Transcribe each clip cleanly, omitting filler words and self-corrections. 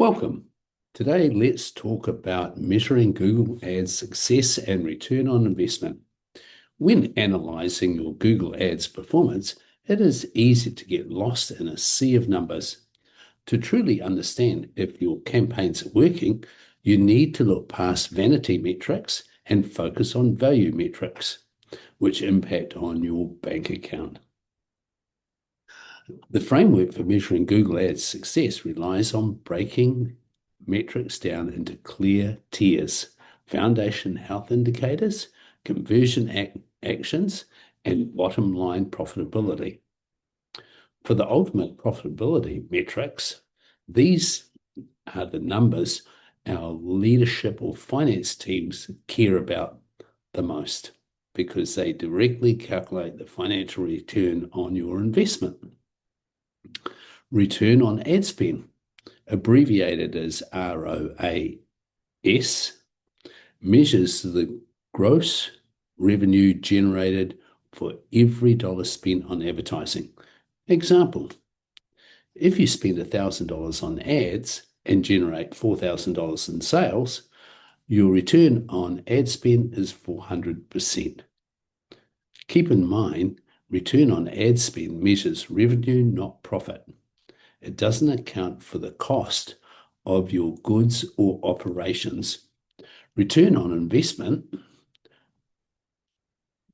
Welcome. Today, let's talk about measuring Google Ads success and return on investment. When analyzing your Google Ads performance, it is easy to get lost in a sea of numbers. To truly understand if your campaigns are working, you need to look past vanity metrics and focus on value metrics, which impact on your bank account. The framework for measuring Google Ads success relies on breaking metrics down into clear tiers: foundation health indicators, conversion actions, and bottom line profitability. For the ultimate profitability metrics, these are the numbers our leadership or finance teams care about the most because they directly calculate the financial return on your investment. Return on ad spend, abbreviated as ROAS, measures the gross revenue generated for every dollar spent on advertising. Example, if you spend $1,000 on ads and generate $4,000 in sales, your return on ad spend is 400%. Keep in mind, return on ad spend measures revenue, not profit. It doesn't account for the cost of your goods or operations. Return on investment,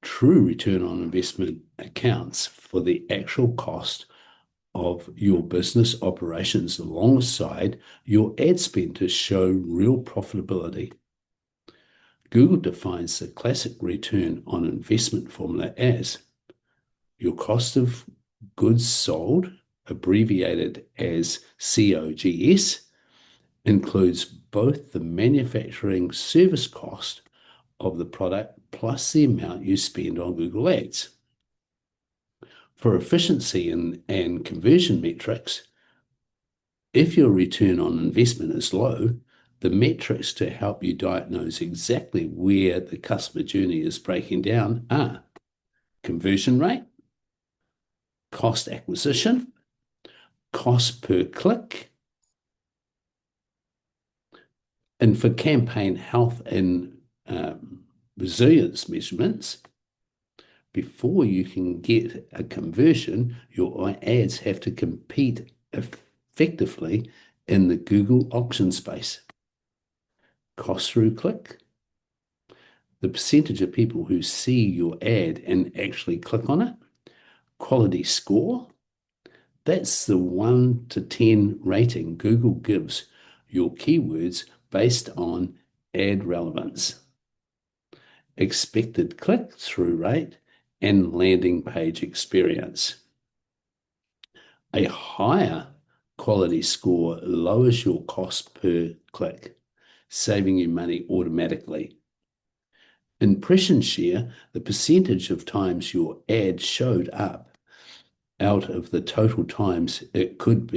true return on investment accounts for the actual cost of your business operations alongside your ad spend to show real profitability. Google defines the classic return on investment formula as your cost of goods sold, abbreviated as COGS, includes both the manufacturing service cost of the product plus the amount you spend on Google Ads. For efficiency and conversion metrics, if your return on investment is low, the metrics to help you diagnose exactly where the customer journey is breaking down are conversion rate, cost acquisition, cost per click, and for campaign health and resilience measurements, before you can get a conversion, your ads have to compete effectively in the Google auction space. Cost through click, the percentage of people who see your ad and actually click on it. Quality score, that's the 1 to 10 rating Google gives your keywords based on ad relevance. Expected click-through rate and landing page experience. A higher quality score lowers your cost per click, saving you money automatically. Impression share, the percentage of times your ad showed up out of the total times it could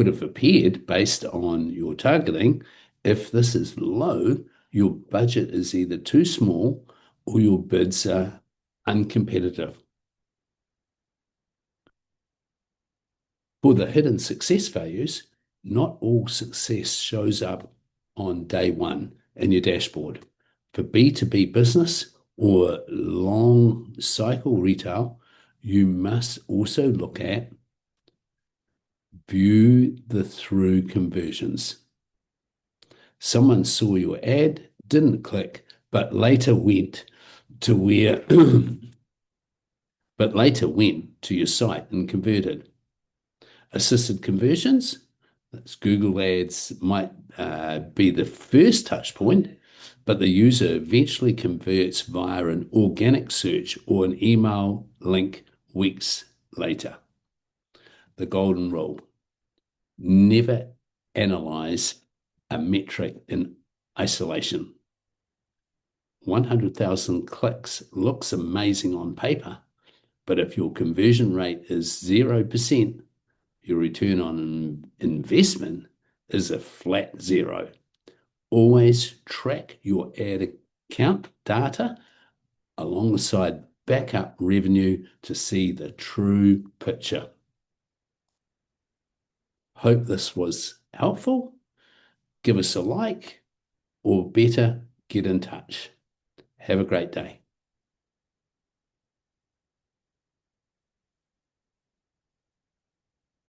have appeared based on your targeting. If this is low, your budget is either too small or your bids are uncompetitive. For the hidden success values, not all success shows up on day one in your dashboard. For B2B business or long cycle retail, you must also look at view the through conversions. Someone saw your ad, didn't click, but later went to your site and converted. Assisted conversions, that's Google Ads might be the first touch point, but the user eventually converts via an organic search or an email link weeks later. The golden rule: never analyze a metric in isolation. 100,000 clicks looks amazing on paper, but if your conversion rate is 0%, your return on investment is a flat zero. Always track your ad account data alongside backup revenue to see the true picture. Hope this was helpful. give us a like, or better, get in touch. Have a great day.